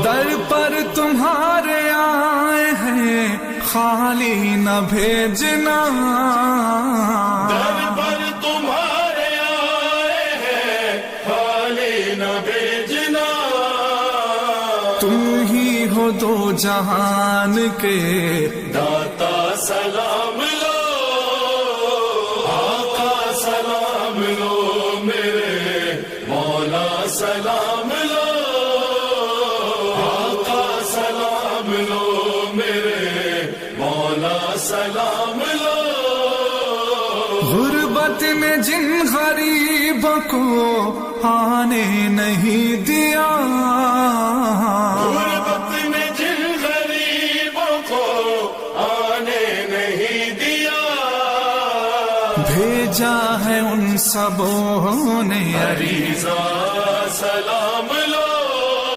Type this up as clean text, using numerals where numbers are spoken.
در پر تمہارے آئے ہیں خالی نہ بھیجنا، در پر تمہارے آئے ہیں خالی نہ بھیجنا، تم ہی ہو دو جہان کے داتا سلام لو، آقا سلام لو، میرے مولا سلام لو، آقا سلام لو، میرے مولا سلام لو۔ غربت نے جن غریبوں کو آنے نہیں دیا، غربت نے جن غریبوں کو آنے نہیں دیا، بھیجا ہے ان سبوں نے عریضہ